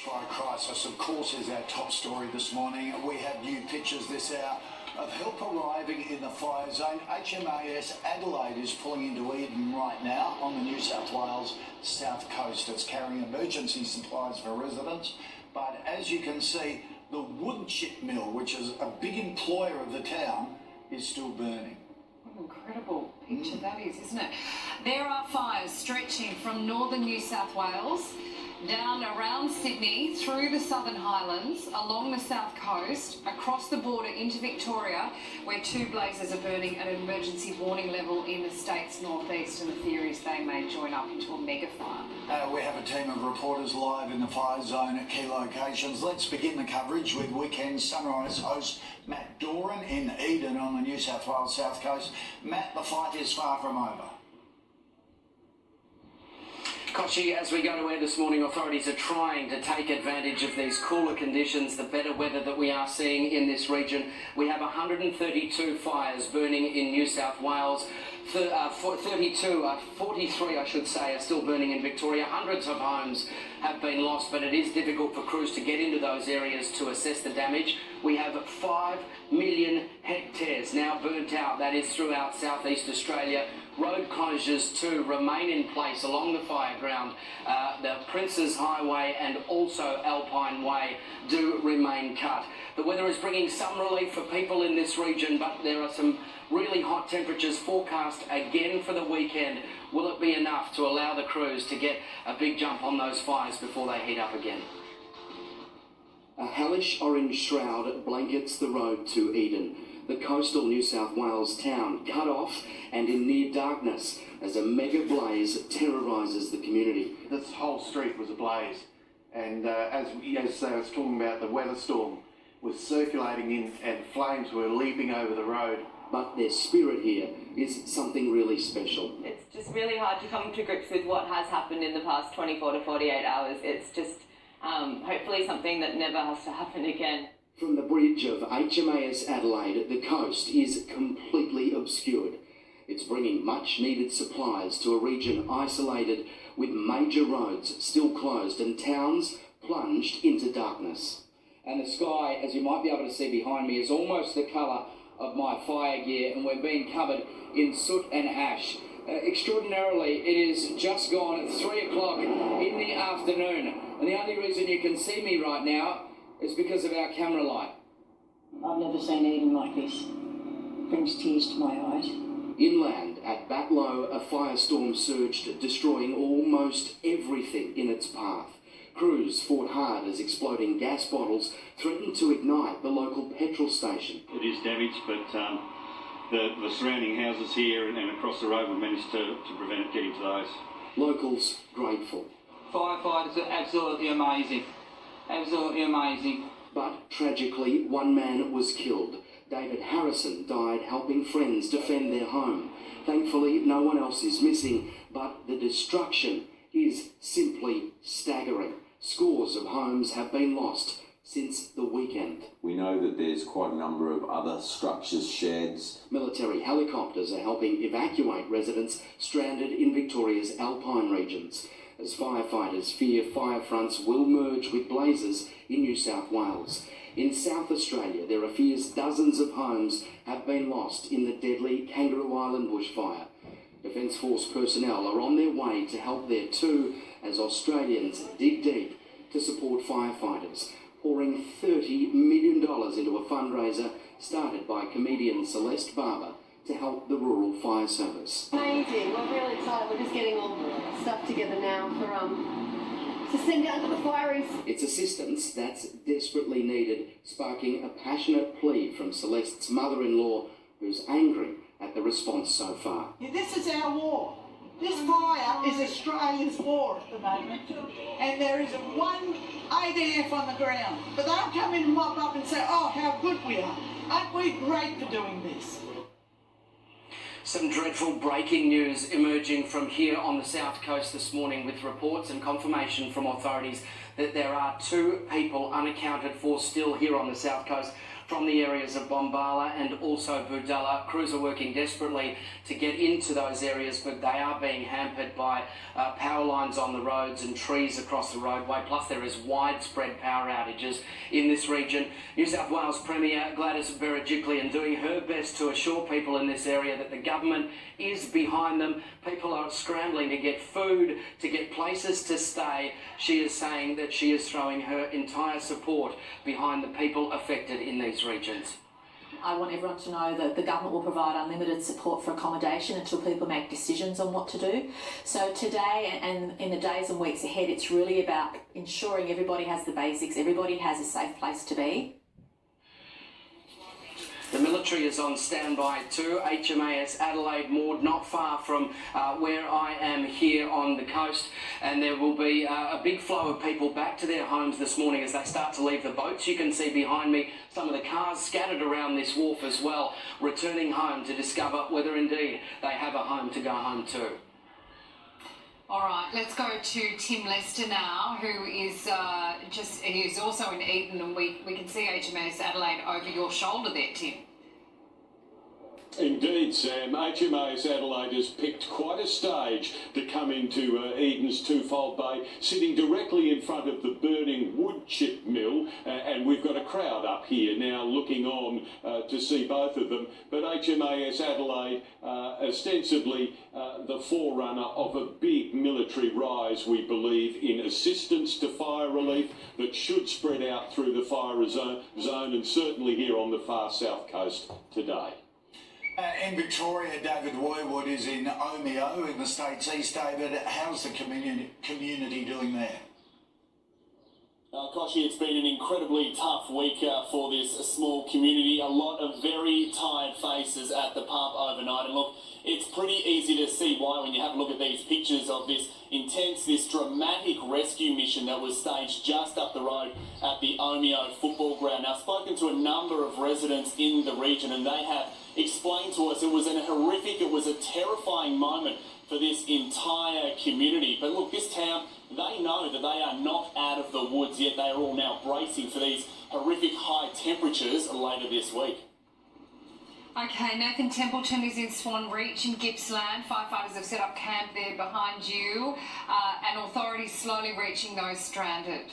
Fire crisis, of course, is our top story this morning. We have new pictures this hour of help arriving in the fire zone. HMAS Adelaide is pulling into Eden right now on the New South Wales south coast. It's carrying emergency supplies for residents. But as you can see, the wood chip mill, which is a big employer of the town, is still burning. What an incredible picture that is, isn't it? There are fires stretching from northern New South Wales down around Sydney, through the Southern Highlands, along the south coast, across the border into Victoria, where two blazes are burning at an emergency warning level in the state's northeast, and the fear is they may join up into a mega fire. We have a team of reporters live in the fire zone at key locations. Let's begin the coverage with Weekend Sunrise host Matt Doran in Eden on the New South Wales south coast. Matt, the fight is far from over. Kochie, as we go to air this morning, authorities are trying to take advantage of these cooler conditions, the better weather that we are seeing in this region. We have 132 fires burning in New South Wales. 43 I should say, are still burning in Victoria. Hundreds of homes have been lost, but it is difficult for crews to get into those areas to assess the damage. We have 5 million hectares now burnt out. That is throughout southeast Australia. Road closures too remain in place along the fire ground. The Princes Highway and also Alpine Way do remain cut. The weather is bringing some relief for people in this region, but there are some really hot temperatures forecast again for the weekend. Will it be enough to allow the crews to get a big jump on those fires before they heat up again? A hellish orange shroud blankets the road to Eden, the coastal New South Wales town cut off and in near darkness as a mega blaze terrorises the community. This whole street was ablaze, and as I was talking about, the weather storm was circulating in and flames were leaping over the road. But their spirit here is something really special. It's just really hard to come to grips with what has happened in the past 24 to 48 hours. It's just hopefully something that never has to happen again. From the bridge of HMAS Adelaide, the coast is completely obscured. It's bringing much needed supplies to a region isolated with major roads still closed and towns plunged into darkness. And the sky, as you might be able to see behind me, is almost the colour of my fire gear, and we're being covered in soot and ash. Extraordinarily, it is just gone at 3 o'clock in the afternoon, and the only reason you can see me right now is because of our camera light. I've never seen Eden like this. Brings tears to my eyes. Inland at Batlow, a firestorm surged, destroying almost everything in its path. Crews fought hard as exploding gas bottles threatened to ignite the local petrol station. It is damaged, but the surrounding houses here and across the road, we managed to prevent it getting to those. Locals grateful. Firefighters are absolutely amazing. Absolutely amazing. But tragically, one man was killed. David Harrison died helping friends defend their home. Thankfully, no one else is missing, but the destruction is simply staggering. Scores of homes have been lost since the weekend. We know that there's quite a number of other structures, sheds. Military helicopters are helping evacuate residents stranded in Victoria's alpine regions, as firefighters fear fire fronts will merge with blazes in New South Wales. In South Australia, there are fears dozens of homes have been lost in the deadly Kangaroo Island bushfire. Defence Force personnel are on their way to help there too, as Australians dig deep to support firefighters, pouring $30 million into a fundraiser started by comedian Celeste Barber to help the Rural Fire Service. Amazing, we're really excited. We're just getting all the stuff together now for to send down to the fireys. It's assistance that's desperately needed, sparking a passionate plea from Celeste's mother-in-law, who's angry at the response so far. This is our war. This fire is Australia's war at the moment, and there is one ADF on the ground. But they'll come in and mop up and say, oh, how good we are. Aren't we great for doing this? Some dreadful breaking news emerging from here on the south coast this morning, with reports and confirmation from authorities that there are 2 people unaccounted for still here on the south coast. from the areas of Bombala and also Budalla. Crews are working desperately to get into those areas, but they are being hampered by power lines on the roads and trees across the roadway. Plus, there is widespread power outages in this region. New South Wales Premier Gladys Berejiklian doing her best to assure people in this area that the government is behind them. People are scrambling to get food, to get places to stay. She is saying that she is throwing her entire support behind the people affected in these regions. I want everyone to know that the government will provide unlimited support for accommodation until people make decisions on what to do. So today and in the days and weeks ahead, it's really about ensuring everybody has the basics, everybody has a safe place to be. The military is on standby too. HMAS Adelaide moored not far from where I am here on the coast, and there will be a big flow of people back to their homes this morning as they start to leave the boats. You can see behind me some of the cars scattered around this wharf as well, returning home to discover whether indeed they have a home to go home to. All right, let's go to Tim Lester now, who is he's also in Eden, and we can see HMAS Adelaide over your shoulder there, Tim. Indeed, Sam. HMAS Adelaide has picked quite a stage to come into Eden's Twofold Bay, sitting directly in front of the burning wood chip mill, and we've got a crowd up here now looking on to see both of them. But HMAS Adelaide, ostensibly the forerunner of a big military rise, we believe, in assistance to fire relief that should spread out through the fire zone and certainly here on the far south coast today. In Victoria, David Woywood is in Omeo in the state's east. David, how's the community doing there? Koshi, it's been an incredibly tough week for this small community. A lot of very tired faces at the pub overnight. And look, it's pretty easy to see why when you have a look at these pictures of this intense, this dramatic rescue mission that was staged just up the road at the Omeo football ground. Now, I've spoken to a number of residents in the region, and they have explained to us it was it was a terrifying moment for this entire community. But look, this town, they know that they are not out of the woods yet. They are all now bracing for these horrific high temperatures later this week. Okay, Nathan Templeton is in Swan Reach in Gippsland. Firefighters have set up camp there behind you, and authorities slowly reaching those stranded.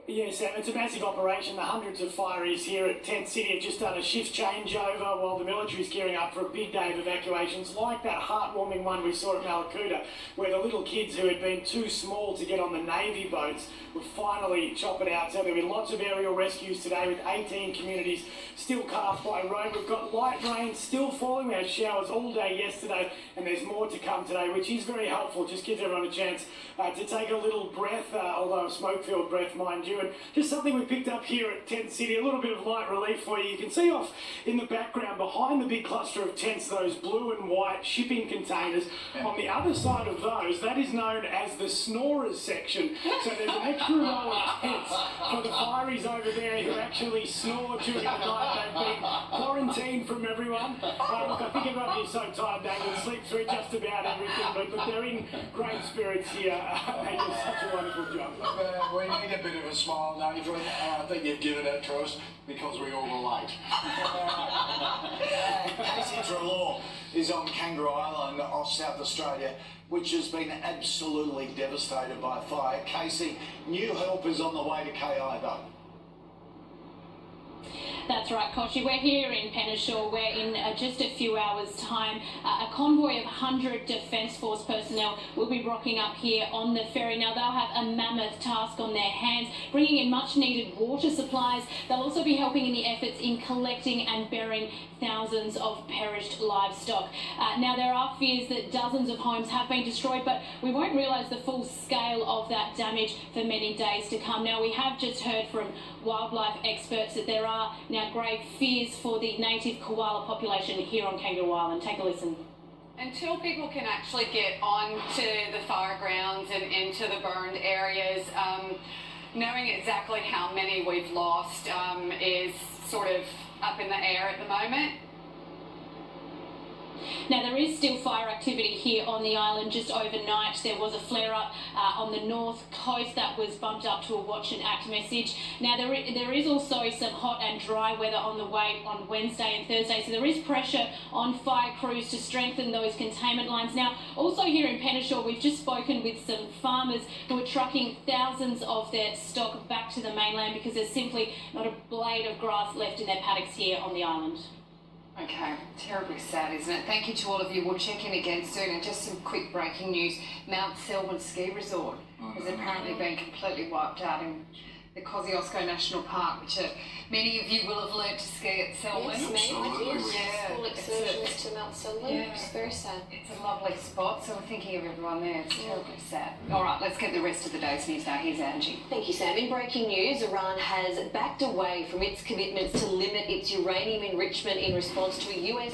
Yes, it's a massive operation. The hundreds of fireys here at Tent City have just done a shift changeover while the military is gearing up for a big day of evacuations, like that heartwarming one we saw at Malakuta, where the little kids who had been too small to get on the Navy boats were finally chopped out. So there will be lots of aerial rescues today with 18 communities still cut off by road. We've got light rain still falling. We had showers all day yesterday, and there's more to come today, which is very helpful. Just gives everyone a chance to take a little breath, although a smoke-filled breath, mind you. And just something we picked up here at Tent City, a little bit of light relief for you. You can see off in the background behind the big cluster of tents, those blue and white shipping containers. On the other side of those, that is known as the snorers section. So there's an extra row of tents for the fireys over there who actually snore during the night. They've been quarantined from everyone. Look, I think everyone is so tired they will sleep through just about everything, but look, they're in great spirits here. They do such a wonderful job. We need a bit of a smile, Nathan. I think you've given it to us because we all relate. Casey Trelaw is on Kangaroo Island off South Australia, which has been absolutely devastated by fire. Casey, new help is on the way to KI though. That's right, Koshi. We're here in Penneshaw where in just a few hours' time a convoy of 100 Defence Force personnel will be rocking up here on the ferry. Now, they'll have a mammoth task on their hands, bringing in much-needed water supplies. They'll also be helping in the efforts in collecting and burying thousands of perished livestock. Now, there are fears that dozens of homes have been destroyed, but we won't realise the full scale of that damage for many days to come. Now, we have just heard from wildlife experts that there are now grave fears for the native koala population here on Kangaroo Island. Take a listen. Until people can actually get onto the fire grounds and into the burned areas, knowing exactly how many we've lost is sort of up in the air at the moment. Now, there is still fire activity here on the island. Just overnight, there was a flare-up on the north coast that was bumped up to a watch and act message. Now, there is also some hot and dry weather on the way on Wednesday and Thursday, so there is pressure on fire crews to strengthen those containment lines. Now, also here in Penneshaw, we've just spoken with some farmers who are trucking thousands of their stock back to the mainland because there's simply not a blade of grass left in their paddocks here on the island. Okay, terribly sad, isn't it? Thank you to all of you. We'll check in again soon. And just some quick breaking news. Mount Selwyn Ski Resort has apparently been completely wiped out in the Kosciuszko National Park, which many of you will have learnt to ski at Selwyn. Yes, many. I did. Yeah, Full excursions to Mount Selwyn. Yeah. It's very sad. It's a lovely spot, so we're thinking of everyone there. It's terribly sad. All right, let's get the rest of the day's news now. Here's Angie. Thank you, Sam. In breaking news, Iran has backed away from its commitments to limit its uranium enrichment in response to a US